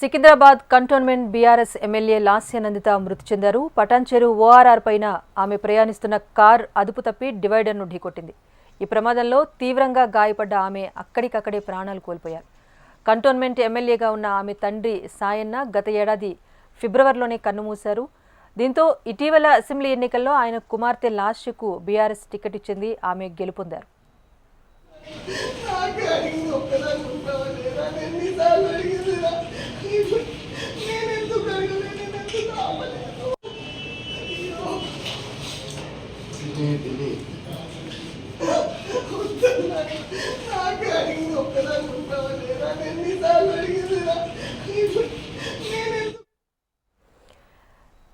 Secunderabad cantonment BRS MLA Lasya Nanditha మృతి చెందారు. Patancheru ORR పైన ఆమె ప్రయాణిస్తున్న కార్ అదుపు తప్పి డివైడర్ను ఢీకొట్టింది. ఈ ప్రమాదంలో తీవ్రంగా గాయపడ్డ ఆమె అక్కడికక్కడే ప్రాణాలు కోల్పోయారు. కంటోన్మెంట్ ఎమ్మెల్యేగా ఉన్న ఆమె తండ్రి సాయన్న గత ఏడాది ఫిబ్రవరిలోనే కన్నుమూశారు. దీంతో ఇటీవల అసెంబ్లీ ఎన్నికల్లో ఆయన కుమార్తె లాస్యకు బీఆర్ఎస్ టికెట్ ఇచ్చింది. ఆమె గెలుపొందారు.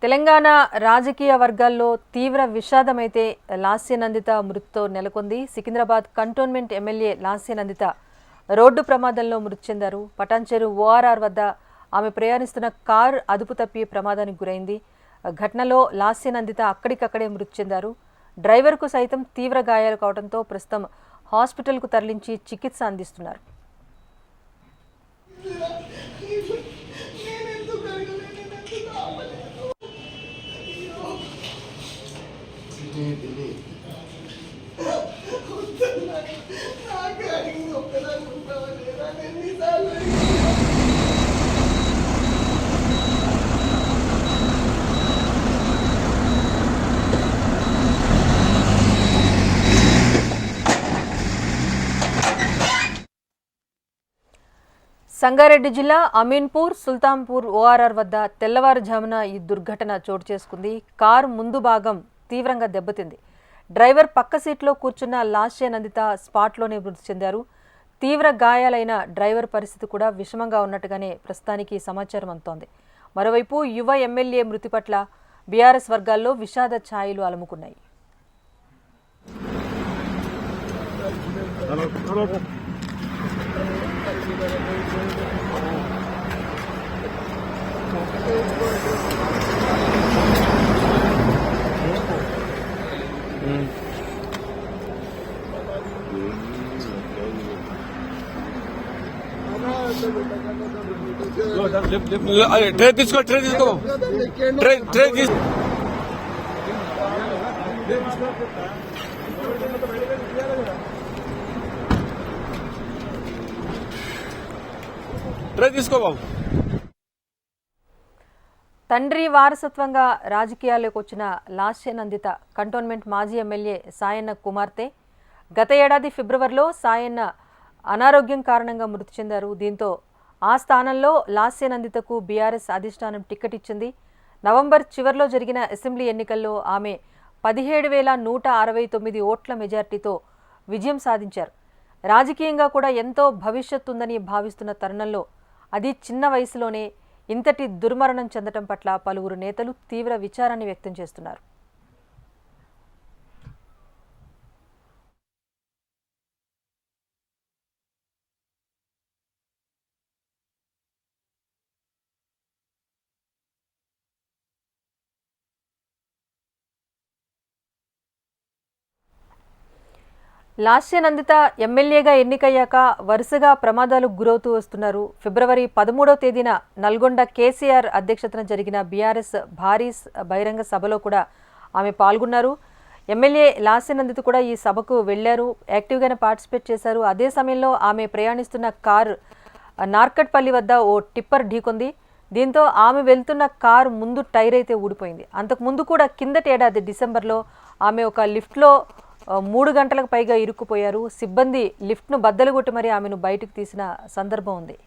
తెలంగాణ రాజకీయ వర్గాల్లో తీవ్ర విషాదమైతే లాస్య నందిత మృతితో నెలకొంది. Secunderabad cantonment MLA Lasya Nanditha road ప్రమాదంలో మృతి చెందారు. పటాన్చెరు ఓఆర్ఆర్ వద్ద ఆమె ప్రయాణిస్తున్న కారు అదుపు తప్పి ప్రమాదానికి గురైంది. ఘటనలో లాస్య నందిత అక్కడికక్కడే మృతి చెందారు. డ్రైవర్కు సైతం తీవ్ర గాయాలు కావడంతో ప్రస్తుతం హాస్పిటల్కు తరలించి చికిత్స అందిస్తున్నారు. సంగారెడ్డి జిల్లా అమీన్పూర్ సుల్తాన్పూర్ ఓఆర్ఆర్ వద్ద తెల్లవారుజామున ఈ దుర్ఘటన చోటు చేసుకుంది. కారు ముందు భాగం తీవ్రంగా దెబ్బతింది. డ్రైవర్ పక్క సీట్లో కూర్చున్న లాస్య నందిత స్పాట్లోనే మృతి చెందారు. తీవ్ర గాయాలైన డ్రైవర్ పరిస్థితి కూడా విషమంగా ఉన్నట్టుగానే ప్రస్తుతానికి సమాచారం అందుతోంది. మరోవైపు యువ ఎమ్మెల్యే మృతి పట్ల బీఆర్ఎస్ వర్గాల్లో విషాద ఛాయలు అలుముకున్నాయి. ట్రే తీసుకో ట్రే తీసుకో ట్రే తీసుకో ట్రే తీసుకో బాబు. తండ్రి వారసత్వంగా రాజకీయాల్లోకి వచ్చిన లాస్య నందిత కంటోన్మెంట్ మాజీ ఎమ్మెల్యే సాయన్న కుమార్తె. గత ఏడాది ఫిబ్రవరిలో సాయన్న అనారోగ్యం కారణంగా మృతి చెందారు. దీంతో ఆ స్థానంలో లాస్య నందితకు బీఆర్ఎస్ అధిష్టానం టికెట్ ఇచ్చింది. నవంబర్ చివరిలో జరిగిన అసెంబ్లీ ఎన్నికల్లో ఆమె 17,169 ఓట్ల మెజార్టీతో విజయం సాధించారు. రాజకీయంగా కూడా ఎంతో భవిష్యత్తు ఉందని భావిస్తున్న తరుణంలో అది చిన్న వయసులోనే ఇంతటి దుర్మరణం చెందటం పట్ల పలువురు నేతలు తీవ్ర విచారాన్ని వ్యక్తం చేస్తున్నారు. లాస్య నందిత ఎమ్మెల్యేగా ఎన్నికయ్యాక వరుసగా ప్రమాదాలకు గురవుతూ వస్తున్నారు. ఫిబ్రవరి 13వ తేదీన నల్గొండ కేసీఆర్ అధ్యక్షతన జరిగిన బీఆర్ఎస్ భారీ బహిరంగ సభలో కూడా ఆమె పాల్గొన్నారు. ఎమ్మెల్యే లాస్య నందిత కూడా ఈ సభకు వెళ్లారు, యాక్టివ్గానే పార్టిసిపేట్ చేశారు. అదే సమయంలో ఆమె ప్రయాణిస్తున్న కారు నార్కట్పల్లి వద్ద ఓ టిప్పర్ ఢీకొంది. దీంతో ఆమె వెళ్తున్న కారు ముందు టైర్ అయితే ఊడిపోయింది. అంతకుముందు కూడా కిందటి ఏడాది డిసెంబర్లో ఆమె ఒక లిఫ్ట్లో 3 గంటలకు పైగా ఇరుక్కుపోయారు. సిబ్బంది లిఫ్ట్ను బద్దలుగొట్టి మరీ ఆమెను బయటకు తీసిన సందర్భం ఉంది.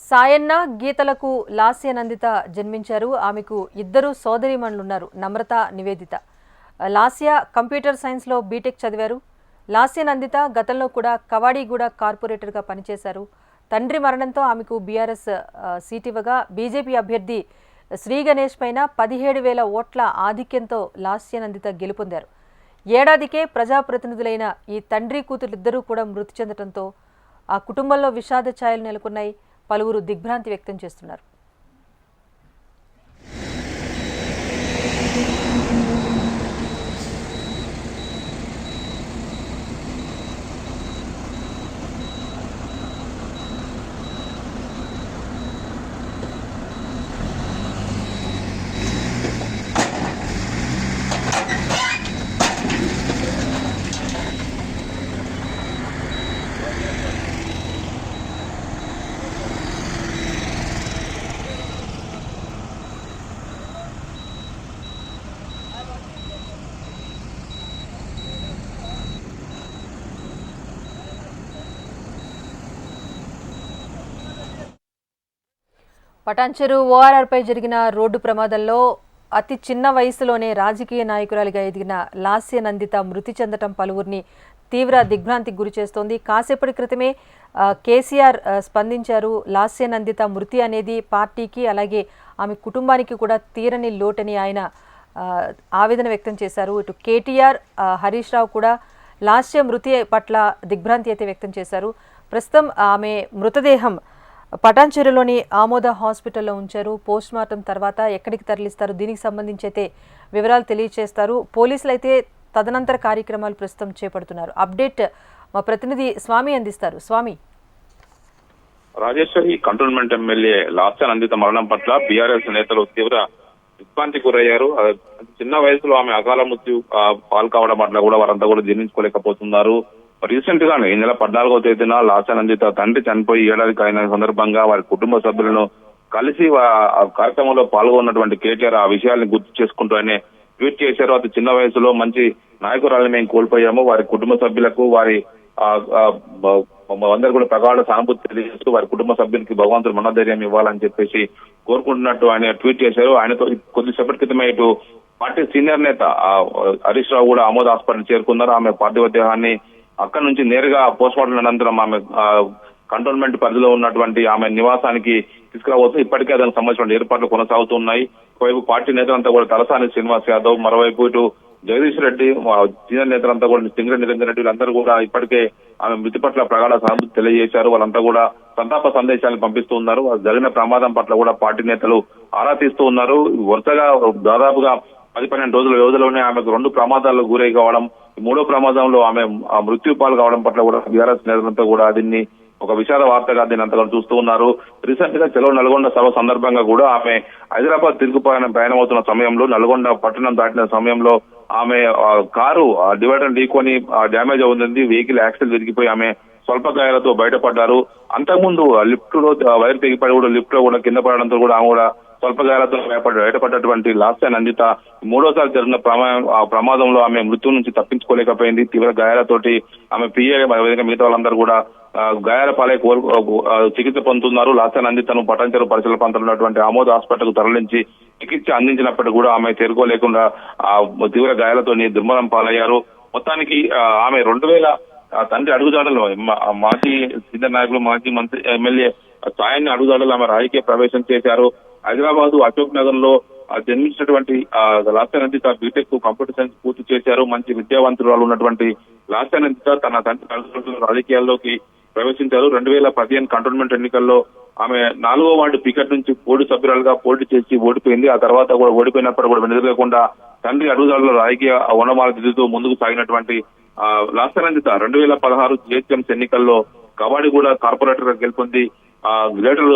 సాయన్న గీతలకు లాస్య నందిత జన్మించారు. ఆమెకు ఇద్దరు సోదరీమణులున్నారు, నమ్రత, నివేదిత. లాస్య కంప్యూటర్ సైన్స్లో బీటెక్ చదివారు. లాస్య నందిత గతంలో కూడా కవాడిగూడ కార్పొరేటర్గా పనిచేశారు. తండ్రి మరణంతో ఆమెకు బీఆర్ఎస్ సీట్ ఇవ్వగా బీజేపీ అభ్యర్థి శ్రీ గణేష్ పైన 17,000 ఓట్ల ఆధిక్యంతో లాస్య నందిత గెలుపొందారు. ఏడాదికే ప్రజాప్రతినిధులైన ఈ తండ్రి కూతురిద్దరూ కూడా మృతి చెందడంతో ఆ కుటుంబంలో విషాద ఛాయలు నెలకొన్నాయి. పలువురు దిగ్భ్రాంతి వ్యక్తం చేస్తున్నారు. పటాన్చెరు ఓఆర్ఆర్పై జరిగిన రోడ్డు ప్రమాదంలో అతి చిన్న వయసులోనే రాజకీయ నాయకురాలిగా ఎదిగిన లాస్య నందిత మృతి చెందడం పలువురిని తీవ్ర దిగ్భ్రాంతికి గురి చేస్తోంది. కాసేపటి క్రితమే కేసీఆర్ స్పందించారు. లాస్య నందిత మృతి అనేది పార్టీకి అలాగే ఆమె కుటుంబానికి కూడా తీరని లోటని ఆయన ఆవేదన వ్యక్తం చేశారు. ఇటు కేటీఆర్, హరీష్ రావు కూడా లాస్య మృతి పట్ల దిగ్భ్రాంతి అయితే వ్యక్తం చేశారు. ప్రస్తుతం ఆమె మృతదేహం పటాన్చెరులోని ఆమోద హాస్పిటల్లో ఉంచారు. పోస్ట్ మార్టం తర్వాత ఎక్కడికి తరలిస్తారు, దీనికి సంబంధించి అయితే వివరాలు తెలియజేస్తారు. పోలీసులు అయితే తదనంతర కార్యక్రమాలు ప్రస్తుతం చేపడుతున్నారు. అప్డేట్ మా ప్రతినిధి స్వామి అందిస్తారు. స్వామి. రాజేశ్వరి కంటోన్మెంట్ ఎమ్మెల్యే లాస్య నందిత మరణం పట్ల బీఆర్ఎస్ నేతలు తీవ్ర దిగ్భ్రాంతికి గురయ్యారు. చిన్న వయసులో ఆమె అకాల మృత్యు పాలు కావడం పట్ల కూడా వారంతా కూడా జీర్ణించుకోలేకపోతున్నారు. రీసెంట్ గానే ఈ నెల 14వ తేదీన లాస్య నందిత తండ్రి చనిపోయి ఏడాదికి అయిన సందర్భంగా వారి కుటుంబ సభ్యులను కలిసి కార్యక్రమంలో పాల్గొన్నటువంటి కేటీఆర్ ఆ విషయాన్ని గుర్తు చేసుకుంటూ ఆయన ట్వీట్ చేశారు. అతి చిన్న వయసులో మంచి నాయకురాలను మేము కోల్పోయాము. వారి కుటుంబ సభ్యులకు వారి అందరూ కూడా ప్రగాఢ సానుభూతి తెలియజేస్తూ వారి కుటుంబ సభ్యులకి భగవంతుడు మనోధైర్యం ఇవ్వాలని చెప్పేసి కోరుకుంటున్నట్టు ఆయన ట్వీట్ చేశారు. ఆయనతో కొద్దిసేపటి క్రితమే ఇటు పార్టీ సీనియర్ నేత హరీష్ రావు కూడా ఆమోద హాస్పిటల్ చేరుకున్నారు. ఆమె పార్థివ దేహాన్ని అక్కడి నుంచి నేరుగా పోస్ట్ మార్టం అనంతరం ఆమె కంటోన్మెంట్ పరిధిలో ఉన్నటువంటి ఆమె నివాసానికి తీసుకురాబోతుంది. ఇప్పటికే దానికి సంబంధించిన ఏర్పాట్లు కొనసాగుతున్నాయి. ఒకవైపు పార్టీ నేతలంతా కూడా తలసాని శ్రీనివాస్ యాదవ్, మరోవైపు ఇటు జగదీష్ రెడ్డి, సీనియర్ నేతలంతా కూడా సింగరెడ్డి నిరంజన్ రెడ్డి వీళ్ళందరూ కూడా ఇప్పటికే ఆమె మృతి పట్ల ప్రగాఢ సానుభూతి తెలియజేశారు. వాళ్ళంతా కూడా సంతాప సందేశాలను పంపిస్తూ ఉన్నారు. జరిగిన ప్రమాదం పట్ల కూడా పార్టీ నేతలు ఆరా తీస్తూ ఉన్నారు. వరుసగా దాదాపుగా 10-12 రోజుల వ్యవధిలోనే ఆమెకు 2 ప్రమాదాలకు గురై కావడం, 3వ ప్రమాదంలో ఆమె మృత్యు పాలు కావడం పట్ల కూడా బీఆర్ఎస్ నేతలంతా కూడా దీన్ని ఒక విషాద వార్తగా దీన్ని అంతగా చూస్తూ ఉన్నారు. రీసెంట్ గా చలో నల్గొండ సభ సందర్భంగా కూడా ఆమె హైదరాబాద్ తిరుగు ప్రయాణమవుతున్న సమయంలో నల్గొండ పట్టణం దాటిన సమయంలో ఆమె కారు డివైడర్ ఢీకొని డ్యామేజ్ అవుతుంది. వెహికల్ యాక్సిడెంట్ జరిగిపోయి ఆమె స్వల్ప గాయాలతో బయటపడ్డారు. అంతకుముందు లిఫ్ట్ లో వైర్ తెగిపడి కూడా లిఫ్ట్ లో కూడా కింద పడడంతో కూడా ఆమె కూడా స్వల్ప గాయాలతో బయటపడ్డటువంటి లాస్య నందిత 3వసారి జరిగిన ప్రమాదంలో ఆమె మృత్యు నుంచి తప్పించుకోలేకపోయింది. తీవ్ర గాయాలతోటి ఆమె పిఏ మిగతా వాళ్ళందరూ కూడా గాయాల పాలై చికిత్స పొందుతున్నారు. లాస్య నందితను పటాన్చెరు పరిసర ప్రాంతంలో ఉన్నటువంటి ఆమోద హాస్పిటల్ కు తరలించి చికిత్స అందించినప్పటికీ కూడా ఆమె తేరుకోలేకుండా తీవ్ర గాయాలతో దుర్మరణం పాలయ్యారు. మొత్తానికి ఆమె 2000 తండ్రి అడుగుజాడలో మాజీ సీనియర్ నాయకులు, మాజీ మంత్రి, ఎమ్మెల్యే సాయాన్ని అడుగుజాడలో ఆమె రాజకీయ ప్రవేశం చేశారు. హైదరాబాద్ అశోక్ నగర్ లో జన్మించినటువంటి Lasya Nanditha BTech computer science పూర్తి చేశారు. మంచి విద్యావంతురాలు ఉన్నటువంటి లాస్య నందిత తన తండ్రి రాజకీయాల్లోకి ప్రవేశించారు. 2015 కంటోన్మెంట్ ఎన్నికల్లో ఆమె 4వ వార్డు పికెట్ నుంచి పోటీ సభ్యురాలుగా పోటీ చేసి ఓడిపోయింది. ఆ తర్వాత కూడా ఓడిపోయినప్పుడు కూడా వెనుదిరగకుండా తండ్రి అడుగుజాడలో రాజకీయ వనమాల దిద్దుతూ ముందుకు సాగినటువంటి లాస్య నందిత 2016 జిహెచ్ఎంసీ ఎన్నికల్లో కవాడిగూడ కార్పొరేటర్ గా గెలుపొంది గ్రేటర్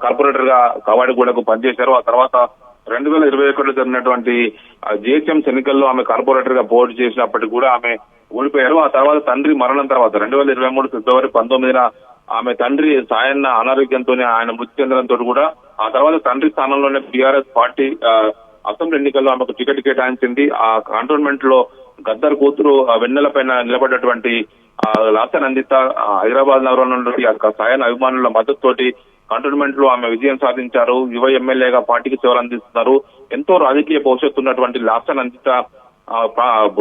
కార్పొరేటర్ గా కవాడిగూడకు పనిచేశారు. ఆ తర్వాత 2021 జరిగినటువంటి జిహెచ్ఎంసీ ఎన్నికల్లో ఆమె కార్పొరేటర్ గా పోటీ చేసినప్పటికీ కూడా ఆమె ఓడిపోయారు. ఆ తర్వాత తండ్రి మరణం తర్వాత 2023 ఫిబ్రవరి 19న ఆమె తండ్రి సాయన్న అనారోగ్యంతోనే ఆయన మృతి చెందడంతో కూడా ఆ తర్వాత తండ్రి స్థానంలోనే బీఆర్ఎస్ పార్టీ అసెంబ్లీ ఎన్నికల్లో ఆమెకు టికెట్ కేటాయించింది. ఆ కంటోన్మెంట్ లో గద్దర్ కూతురు వెన్నెల పైన నిలబడ్డటువంటి లాస్య నందిత హైదరాబాద్ నగరంలో ఉన్నటువంటి సాయన్న అభిమానుల మద్దతుతోటి కంటోన్మెంట్ లో ఆమె విజయం సాధించారు. యువ ఎమ్మెల్యేగా పార్టీకి సేవలు అందిస్తున్నారు. ఎంతో రాజకీయ భవిష్యత్తు ఉన్నటువంటి లాస్య నందిత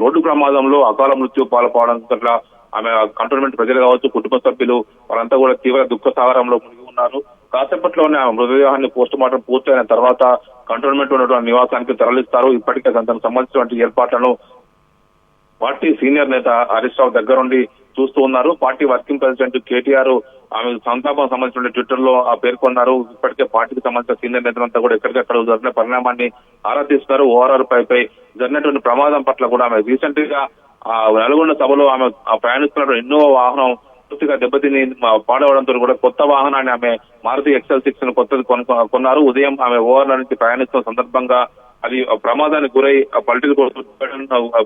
రోడ్డు ప్రమాదంలో అకాల మృత్యు పాల్పడడం పట్ల ఆమె కంటోన్మెంట్ ప్రజలు కావచ్చు, కుటుంబ సభ్యులు వాళ్ళంతా కూడా తీవ్ర దుఃఖ సాగరంలో మునిగి ఉన్నారు. కాసేపట్లోనే ఆమె మృతదేహాన్ని పోస్ట్ మార్టం పూర్తయిన తర్వాత కంటోన్మెంట్ ఉన్నటువంటి నివాసానికి తరలిస్తారు. ఇప్పటికే దానికి సంబంధించినటువంటి ఏర్పాట్లను పార్టీ సీనియర్ నేత హరీష్ రావు దగ్గరుండి చూస్తూ ఉన్నారు. పార్టీ వర్కింగ్ ప్రెసిడెంట్ కేటీఆర్ ఆమె సంతాపం సంబంధించిన ట్విట్టర్ లో పేర్కొన్నారు. ఇప్పటికే పార్టీకి సంబంధించిన సీనియర్ నేతలంతా కూడా ఎక్కడికక్కడ జరిగిన పరిణామాన్ని ఆరా తీస్తున్నారు. ఓఆర్ఆర్ పై జరిగినటువంటి ప్రమాదం పట్ల కూడా ఆమె రీసెంట్ గా నల్గొండ సభలో ఆమె ప్రయాణిస్తున్నటువంటి ఎన్నో వాహనం పూర్తిగా దెబ్బతిని పాడవడంతో కూడా కొత్త వాహనాన్ని ఆమె మారుతి XL6 ను కొత్తది కొన్నారు. ఉదయం ఆమె ఓఆర్ఆర్ నుంచి ప్రయాణిస్తున్న సందర్భంగా అది ప్రమాదానికి గురై పల్టీలు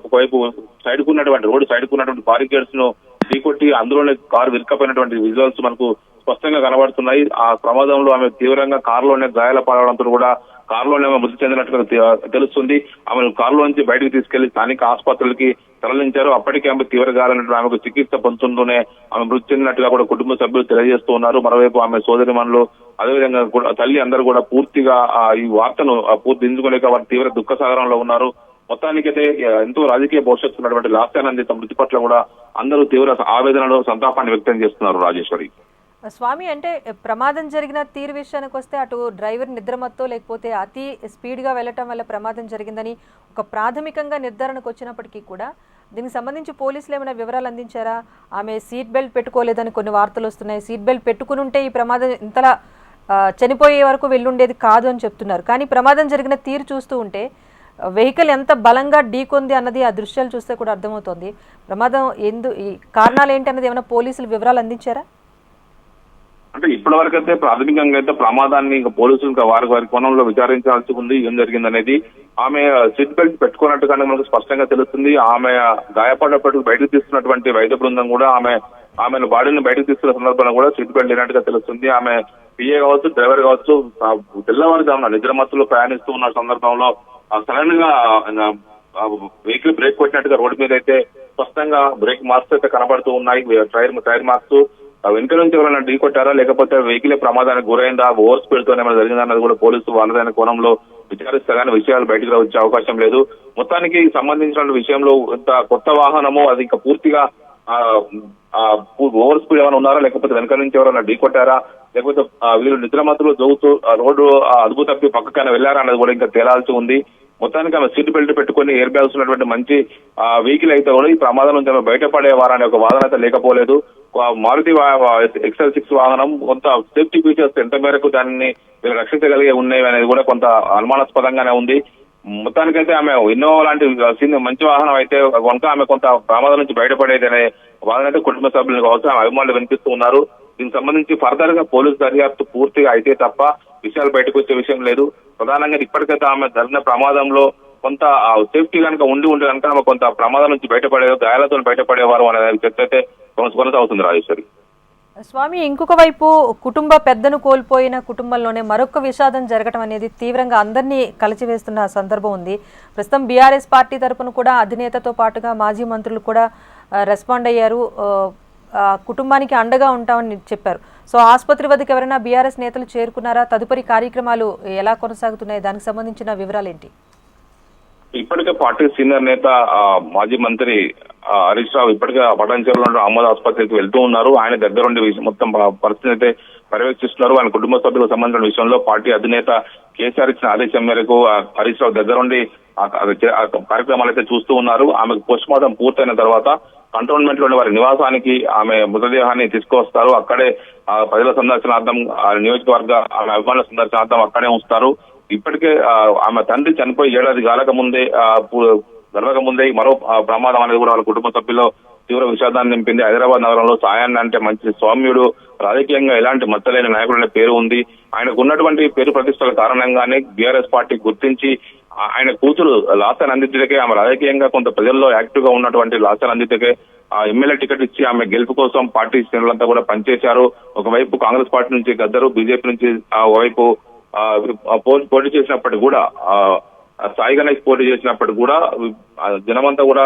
ఒకవైపు సైడ్ కున్నటువంటి రోడ్డు సైడ్ కున్నటువంటి బారికేడ్స్ ను ఢీకొట్టి అందులోనే కారు విరుకపోయినటువంటి విజువల్స్ మనకు స్పష్టంగా కనబడుతున్నాయి. ఆ ప్రమాదంలో ఆమె తీవ్రంగా కారులోనే గాయాల పాలవడంతో కూడా కారులోనే ఆమె మృతి చెందినట్టుగా తెలుస్తుంది. ఆమెను కారులో నుంచి బయటకు తీసుకెళ్లి స్థానిక ఆసుపత్రులకి తరలించారు. అప్పటికే ఆమె తీవ్ర గాయాలైనటువంటి ఆమెకు చికిత్స పొందుతుంటూనే ఆమె మృతి చెందినట్టుగా కూడా కుటుంబ సభ్యులు తెలియజేస్తూ ఉన్నారు. మరోవైపు ఆమె సోదరిమణులు అదేవిధంగా కూడా తల్లి అందరూ కూడా పూర్తిగా ఈ వార్తను పూర్తి దించుకోలేక వారు తీవ్ర దుఃఖ సాగరంలో ఉన్నారు. మొత్తానికైతే ఎంతో రాజకీయ భవిష్యత్తు ఉన్నటువంటి లాస్యానందిత మృతి పట్ల కూడా అందరూ తీవ్ర ఆవేదనలో సంతాపాన్ని వ్యక్తం చేస్తున్నారు. రాజేశ్వరి, స్వామి, అంటే ప్రమాదం జరిగిన తీరు విషయానికి వస్తే అటు డ్రైవర్ నిద్రమత్తో లేకపోతే అతి స్పీడ్గా వెళ్ళటం వల్ల ప్రమాదం జరిగిందని ఒక ప్రాథమికంగా నిర్ధారణకు వచ్చినప్పటికీ కూడా దీనికి సంబంధించి పోలీసులు ఏమైనా వివరాలు అందించారా? ఆమె సీట్ బెల్ట్ పెట్టుకోలేదని కొన్ని వార్తలు వస్తున్నాయి. సీట్ బెల్ట్ పెట్టుకుని ఉంటే ఈ ప్రమాదం ఇంతలా చనిపోయే వరకు వెళ్ళుండేది కాదు అని చెప్తున్నారు. కానీ ప్రమాదం జరిగిన తీరు చూస్తూ ఉంటే వెహికల్ ఎంత బలంగా ఢీకొంది అన్నది ఆ దృశ్యాలు చూస్తే కూడా అర్థమవుతోంది. ప్రమాదం ఈ కారణాలు ఏంటి అన్నది ఏమైనా పోలీసులు వివరాలు అందించారా? అంటే ఇప్పటి వరకు అయితే ప్రాథమికంగా అయితే ప్రమాదాన్ని పోలీసులు వారి కోణంలో విచారించాల్సి ఉంది. ఏం జరిగిందనేది ఆమె సీట్ బెల్ట్ పెట్టుకున్నట్టుగానే మనకు స్పష్టంగా తెలుస్తుంది. ఆమె గాయపడ్డప్పటికి బయటకు తీస్తున్నటువంటి వైద్య బృందం కూడా ఆమెను బాడీని బయటకు తీసుకున్న సందర్భంలో కూడా సీట్ బెల్ట్ లేనట్టుగా తెలుస్తుంది. ఆమె పిఏ కావచ్చు, డ్రైవర్ కావచ్చు, తెల్లవారుజామున నిద్రమత్తులో ప్రయాణిస్తూ ఉన్న సందర్భంలో సడన్ గా వెహికల్ బ్రేక్ కొట్టినట్టుగా రోడ్డు మీద అయితే స్పష్టంగా బ్రేక్ మార్క్స్ అయితే కనబడుతూ ఉన్నాయి. టైర్ మార్క్స్ వెనుక నుంచి ఎవరైనా ఢీ కొట్టారా లేకపోతే వెహికల్ ప్రమాదానికి గురైందా, ఓవర్ స్పీడ్ తో ఏమైనా జరిగిందా అన్నది కూడా పోలీసులు వాళ్ళదైన కోణంలో విచారిస్తే కానీ విషయాలు బయటకు వచ్చే అవకాశం లేదు. మొత్తానికి సంబంధించిన విషయంలో ఇంత కొత్త వాహనము అది ఇంకా పూర్తిగా ఓవర్ స్పీడ్ ఏమైనా ఉన్నారా లేకపోతే వెనక నుంచి ఎవరైనా ఢీ కొట్టారా లేకపోతే వీళ్ళు నిద్రమత్తులు జోగుతూ రోడ్డు అదుపు తప్పి పక్కకైనా వెళ్లారా అన్నది కూడా ఇంకా తేలాల్సి ఉంది. మొత్తానికి ఆమె సీట్ బెల్ట్ పెట్టుకుని ఎయిర్ బ్యాగ్స్ ఉన్నటువంటి మంచి వెహికల్ అయితే కూడా ఈ ప్రమాదం నుంచి ఆమె బయటపడేవారనే ఒక వాదన అయితే లేకపోలేదు. మారుతి XL6 వాహనం కొంత సేఫ్టీ ఫీచర్స్ ఎంత మేరకు దాన్ని రక్షించగలిగే ఉన్నాయి అనేది కూడా కొంత అనుమానాస్పదంగానే ఉంది. మొత్తానికైతే ఆమె ఇన్నోవా లాంటి మంచి వాహనం అయితే కనుక ఆమె కొంత ప్రమాదం నుంచి బయటపడేది అనే వాదన అయితే కుటుంబ సభ్యులు కావచ్చు ఆమె అభిమానులు వినిపిస్తూ ఉన్నారు. దీనికి సంబంధించి ఫర్దర్ గా పోలీసు దర్యాప్తు పూర్తిగా అయితే తప్ప విషయాలు బయటకు వచ్చే విషయం లేదు. ప్రధానంగా ఇప్పటికైతే ఆమె జరిగిన ప్రమాదంలో కొంత సేఫ్టీ కనుక ఉండి కనుక ఆమె కొంత ప్రమాదం నుంచి గాయాలతో బయటపడేవారు అనే చర్చ అయితే కొనసాగుతుంది. రాజేశ్వరి, స్వామి, ఇంకొక వైపు కుటుంబ పెద్దను కోల్పోయిన కుటుంబంలోనే మరొక విషాదం జరగడం అనేది తీవ్రంగా అందరినీ కలిచివేస్తున్న సందర్భం ఉంది. ప్రస్తుతం బీఆర్ఎస్ పార్టీ తరపున కూడా అధినేతతో పాటుగా మాజీ మంత్రులు కూడా రెస్పాండ్ అయ్యారు. కుటుంబానికి అండగా ఉంటామని చెప్పారు. సో ఆసుపత్రి వద్దకు ఎవరైనా బీఆర్ఎస్ నేతలు చేరుకున్నారా? తదుపరి కార్యక్రమాలు ఎలా కొనసాగుతున్నాయి? దానికి సంబంధించిన వివరాలు ఏంటి? ఇప్పటికే పార్టీ సీనియర్ నేత మాజీ మంత్రి హరీష్ రావు ఇప్పటికే పటాన్చెరులో అహ్మద్ ఆసుపత్రికి వెళ్తూ ఉన్నారు. ఆయన దగ్గరుండి మొత్తం పరిస్థితి అయితే పర్యవేక్షిస్తున్నారు. ఆయన కుటుంబ సభ్యులకు సంబంధించిన విషయంలో పార్టీ అధినేత కేసీఆర్ ఇచ్చిన ఆదేశం మేరకు హరీష్ రావు దగ్గరుండి కార్యక్రమాలు అయితే చూస్తూ ఉన్నారు. ఆమెకు పోస్ట్ మార్టం పూర్తయిన తర్వాత కంటోన్మెంట్ లోని వారి నివాసానికి ఆమె మృతదేహాన్ని తీసుకువస్తారు. అక్కడే ప్రజల సందర్శనార్థం, నియోజకవర్గ ఆమె అభిమానుల సందర్శనార్థం అక్కడే ఉంచుతారు. ఇప్పటికే ఆమె తండ్రి చనిపోయి ఏడాది గడవక ముందే మరో ప్రమాదం అనేది కూడా వాళ్ళ కుటుంబ సభ్యుల్లో తీవ్ర విషాదాన్ని నింపింది. హైదరాబాద్ నగరంలో సాయాన్ని అంటే మంచి సౌమ్యుడు, రాజకీయంగా ఎలాంటి మచ్చలేని నాయకుడు పేరు ఉంది. ఆయనకు ఉన్నటువంటి పేరు ప్రతిష్టల కారణంగానే బీఆర్ఎస్ పార్టీ గుర్తించి ఆయన కూతురు లాస్యానందితకే ఆమె రాజకీయంగా కొంత ప్రజల్లో యాక్టివ్ గా ఉన్నటువంటి లాస్యానందితకే ఎమ్మెల్యే టికెట్ ఇచ్చి ఆమె గెలుపు కోసం పార్టీ శ్రేణులంతా కూడా పనిచేశారు. ఒకవైపు కాంగ్రెస్ పార్టీ నుంచి గద్దరు, బీజేపీ నుంచి ఒకవైపు పోటీ చేసినప్పటికీ కూడా సాయి గణేష్ పోటీ చేసినప్పటికీ కూడా జనమంతా కూడా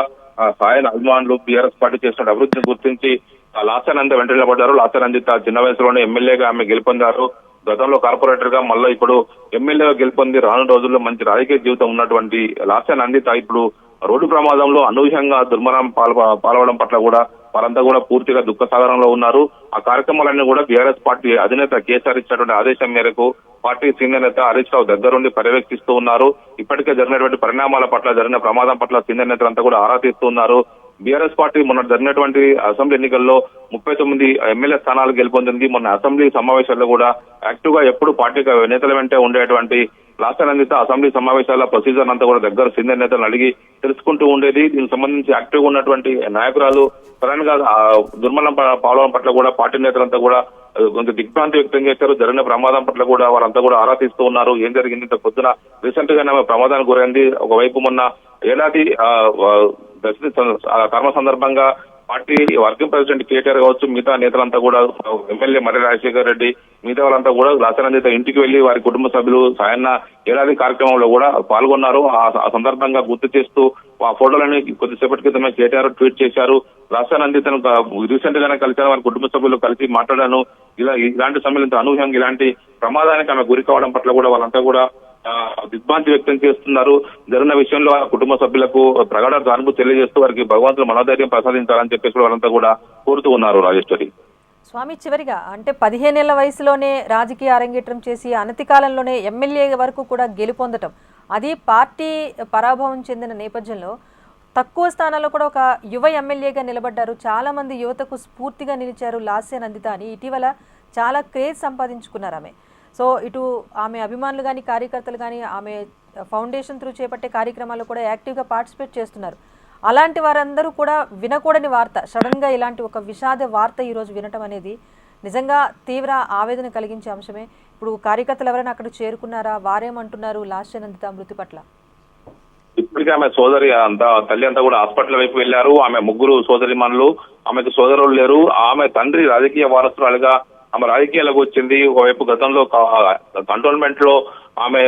సాయి అభిమానులు బీఆర్ఎస్ పార్టీ చేసిన అభివృద్ధిని గుర్తించి లాస్యానంద వెంట నిలబడ్డారు. లాస్యానందిత చిన్న వయసులోనే ఎమ్మెల్యేగా ఆమె గెలుపొందారు. గతంలో కార్పొరేటర్ గా మళ్ళీ ఇప్పుడు ఎమ్మెల్యేగా గెలుపొంది రానున్న రోజుల్లో మంచి రాజకీయ జీవితం ఉన్నటువంటి లాస్యానందిత ఇప్పుడు రోడ్డు ప్రమాదంలో అనూహ్యంగా దుర్మరణం పాల్గొనడం పట్ల కూడా వారంతా కూడా పూర్తిగా దుఃఖ సాగరంలో ఉన్నారు. ఆ కార్యక్రమాలన్నీ కూడా బీఆర్ఎస్ పార్టీ అధినేత కేసీఆర్ ఇచ్చినటువంటి ఆదేశం మేరకు పార్టీ సీనియర్ నేత హరీష్ రావు దగ్గరుండి పర్యవేక్షిస్తూ ఉన్నారు. ఇప్పటికే జరిగినటువంటి పరిణామాల పట్ల, జరిగిన ప్రమాదం పట్ల సీనియర్ నేతలంతా కూడా ఆరా తీస్తూ ఉన్నారు. బీఆర్ఎస్ పార్టీ మొన్న జరిగినటువంటి అసెంబ్లీ ఎన్నికల్లో 39 ఎమ్మెల్యే స్థానాలు గెలుపొందింది. మొన్న అసెంబ్లీ సమావేశాల్లో కూడా యాక్టివ్ గా ఎప్పుడు పార్టీ నేతల వెంటే ఉండేటువంటి లాస్యానందిత అసెంబ్లీ సమావేశాల ప్రొసీజర్ అంతా కూడా దగ్గర సీనియర్ నేతలను అడిగి తెలుసుకుంటూ ఉండేది. దీనికి సంబంధించి యాక్టివ్ గా ఉన్నటువంటి నాయకురాలు ప్రధానంగా దుర్మరణం పాల్గొనడం పట్ల కూడా పార్టీ నేతలంతా కూడా కొంత దిగ్భ్రాంతి వ్యక్తం చేశారు. జరిగిన ప్రమాదం పట్ల కూడా వారంతా కూడా ఆరా తీస్తూ ఉన్నారు. ఏం జరిగింది, ఇంత పొద్దున రీసెంట్ గా ప్రమాదానికి గురైంది. ఒకవైపు మొన్న ఏడాది కర్మ సందర్భంగా పార్టీ వర్కింగ్ ప్రెసిడెంట్ కేటీఆర్ కావచ్చు, మిగతా నేతలంతా కూడా ఎమ్మెల్యే మర్రి రాజశేఖర్ రెడ్డి మిగతా వాళ్ళంతా కూడా లాస్యానందిత ఇంటికి వెళ్లి వారి కుటుంబ సభ్యులు సాయన్న ఏడాది కార్యక్రమంలో కూడా పాల్గొన్నారు. ఆ సందర్భంగా గుర్తు చేస్తూ ఆ ఫోటోలని కొద్దిసేపటి క్రితమే కేటీఆర్ ట్వీట్ చేశారు. లాస్యానందితను రీసెంట్ గానే కలిశారు, వారి కుటుంబ సభ్యులు కలిసి మాట్లాడాను. ఇలాంటి సమయంలో అనూహ్యంగా ఇలాంటి ప్రమాదానికి ఆమె గురి కావడం పట్ల కూడా వాళ్ళంతా కూడా దిగ్భ్రాంతి వ్యక్తం చేస్తున్నారు. జరిగిన విషయంలో ఆ కుటుంబ సభ్యులకు ప్రగాఢ సానుభూతి తెలియజేస్తూ వారికి భగవంతుడు మనోధైర్యం ప్రసాదించాలని చెప్పేసి వాళ్ళంతా కూడా కోరుతూ ఉన్నారు. రాజేశ్వరి, స్వామి, చివరిగా అంటే 15 ఏళ్ల వయసులోనే రాజకీయ అరంగేట్రం చేసి అనతి కాలంలోనే ఎమ్మెల్యే వరకు కూడా గెలుపొందటం, అది పార్టీ పరాభవం చెందిన నేపథ్యంలో తక్కువ స్థానాల్లో కూడా ఒక యువ ఎమ్మెల్యేగా నిలబడ్డారు. చాలా మంది యువతకు స్ఫూర్తిగా నిలిచారు లాస్యానందిత అని ఇటీవల చాలా క్రేజ్ సంపాదించుకున్నారు ఆమె. సో ఇటు ఆమె అభిమానులు కానీ, కార్యకర్తలు కానీ ఆమె ఫౌండేషన్ త్రూ చేపట్టే కార్యక్రమాల్లో కూడా యాక్టివ్గా పార్టిసిపేట్ చేస్తున్నారు. అలాంటి వారందరూ కూడా వినకూడని వార్త, సడన్గా ఇలాంటి ఒక విషాద వార్త ఈరోజు వినటం అనేది నిజంగా తీవ్ర ఆవేదన కలిగించే అంశమే. ఇప్పుడు కార్యకర్తలు ఎవరైనా అక్కడ చేరుకున్నారా, వారేమంటున్నారు లాస్యానందిత మృతి పట్ల? ఇప్పటికే ఆమె సోదరి తల్లి అంతా కూడా హాస్పిటల్ వైపు వెళ్లారు. ఆమె ముగ్గురు సోదరిమణులు, ఆమెకు సోదరులు లేరు. ఆమె తండ్రి రాజకీయ వారసురాలుగా ఆమె రాజకీయాలకు వచ్చింది. ఒకవైపు గతంలో కంటోన్మెంట్ లో ఆమె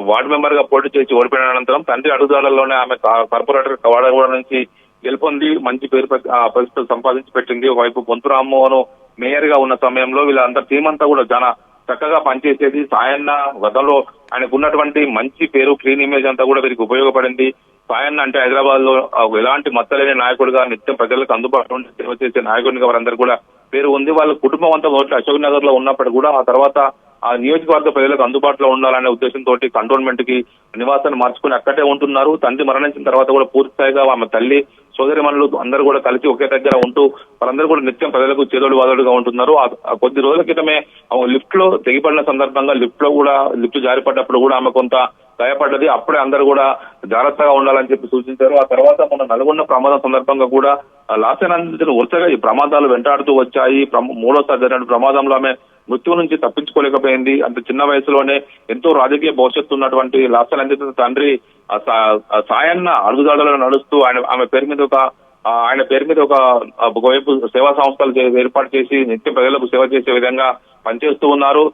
వార్డు మెంబర్ గా పోటీ చేసి ఓడిపోయిన అనంతరం తండ్రి అడుగుదాడల్లోనే ఆమె కార్పొరేటర్ కవాడగూడ నుంచి గెలుపొంది మంచి పేరు పరిస్థితులు సంపాదించి పెట్టింది. ఒకవైపు బొంతు రామ్మోహన్ మేయర్ గా ఉన్న సమయంలో వీళ్ళందరూ టీం అంతా కూడా చాలా చక్కగా పనిచేసేది. సాయన్న గతంలో ఆయనకు ఉన్నటువంటి మంచి పేరు, క్లీన్ ఇమేజ్ అంతా కూడా వీరికి ఉపయోగపడింది. సాయన్న అంటే హైదరాబాద్ లో ఎలాంటి మచ్చలేని నాయకుడిగా, నిత్యం ప్రజలకు అందుబాటులో సేవ చేసే నాయకుడిగా వారందరూ కూడా పేరు ఉంది. వాళ్ళ కుటుంబం అంతా మొదటి అశోక్ నగర్ లో ఉన్నప్పుడు కూడా ఆ తర్వాత ఆ నియోజకవర్గ ప్రజలకు అందుబాటులో ఉండాలనే ఉద్దేశంతో కంటోన్మెంట్ కి నివాసాన్ని మార్చుకుని అక్కడే ఉంటున్నారు. తండ్రి మరణించిన తర్వాత కూడా పూర్తి స్థాయిగా ఆమె తల్లి, సోదరిమణులు అందరూ కూడా కలిసి ఒకే దగ్గర ఉంటూ వాళ్ళందరూ కూడా నిత్యం ప్రజలకు చేదోడు వాదోడుగా ఉంటున్నారు. కొద్ది రోజుల క్రితమే లిఫ్ట్ లో తెగిపడిన సందర్భంగా లిఫ్ట్ జారిపడ్డప్పుడు కూడా ఆమె కొంత గాయపడ్డది. అప్పుడే అందరూ కూడా జాగ్రత్తగా ఉండాలని చెప్పి సూచించారు. ఆ తర్వాత మన నల్గొండ ప్రమాదం సందర్భంగా కూడా లాస్యానందితను వరుసగా ఈ ప్రమాదాలు వెంటాడుతూ వచ్చాయి. మూడోసారి జరిగిన ప్రమాదంలో ఆమె మృత్యు నుంచి తప్పించుకోలేకపోయింది. అంత చిన్న వయసులోనే ఎంతో రాజకీయ భవిష్యత్తు ఉన్నటువంటి లాస్యానందిత తండ్రి సాయన్న అడుగుదాడలో నడుస్తూ ఆమె పేరు మీద ఒకవైపు సేవా సంస్థలు ఏర్పాటు చేసి నిత్యం ప్రజలకు సేవ చేసే విధంగా పనిచేస్తూ ఉన్నారు.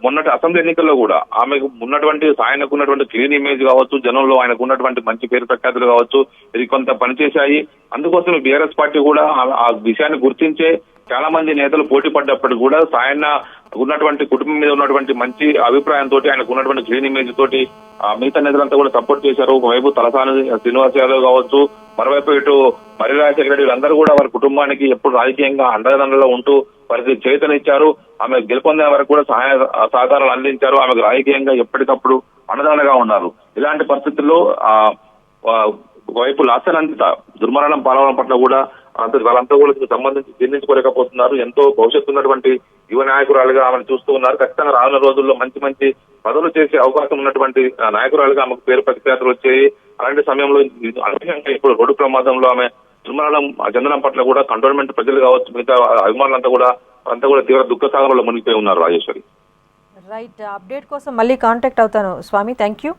మొన్నటి అసెంబ్లీ ఎన్నికల్లో కూడా ఆమెకు ఉన్నటువంటి ఆయనకు ఉన్నటువంటి క్లీన్ ఇమేజ్ కావచ్చు, జనంలో ఆయనకు ఉన్నటువంటి మంచి పేరు ప్రఖ్యాతులు కావచ్చు, ఇది కొంత పనిచేశాయి. అందుకోసం బీఆర్ఎస్ పార్టీ కూడా ఆ విషయాన్ని గుర్తించే చాలా మంది నేతలు పోటీ పడ్డప్పుడు కూడా సాయన్న ఉన్నటువంటి కుటుంబం మీద ఉన్నటువంటి మంచి అభిప్రాయంతో, ఆయనకు ఉన్నటువంటి క్లీన్ ఇమేజ్ తోటి మిగతా నేతలంతా కూడా సపోర్ట్ చేశారు. ఒకవైపు తలసాని శ్రీనివాస్ యాదవ్ కావచ్చు, మరోవైపు ఇటు మర్రి రాజశేఖర రెడ్డి, వీళ్ళందరూ కూడా వారి కుటుంబానికి ఎప్పుడు రాజకీయంగా అండదండలో ఉంటూ వారికి చేతనిచ్చారు. ఆమె గెలుపొందే వరకు కూడా సహాయ సహకారాలు అందించారు. ఆమెకు రాజకీయంగా ఎప్పటికప్పుడు అండదండగా ఉన్నారు. ఇలాంటి పరిస్థితుల్లో ఒకవైపు లాస్యానందిత దుర్మరణం పాల్గొనడం పట్ల కూడా వాళ్ళంతా కూడా సంబంధించి జీర్ణించుకోలేకపోతున్నారు. ఎంతో భవిష్యత్తు ఉన్నటువంటి యువ నాయకురాలుగా ఆమెను చూస్తూ ఉన్నారు. ఖచ్చితంగా రానున్న రోజుల్లో మంచి మంచి పదవులు చేసే అవకాశం ఉన్నటువంటి నాయకురాలుగా ఆమెకు పేరు ప్రఖ్యాతులు వచ్చాయి. అలాంటి సమయంలో ఇప్పుడు రోడ్డు ప్రమాదంలో ఆమె దుర్మరణం చెందడం పట్ల కూడా కంటోన్మెంట్ ప్రజలు కావచ్చు, మిగతా అభిమానులంతా కూడా తీవ్ర దుఃఖ సాగరంలో మునిగిపోయి ఉన్నారు. రాజేశ్వరి, రైట్. అప్డేట్ కోసం మళ్ళీ కాంటాక్ట్ అవుతాను స్వామి. Thank you.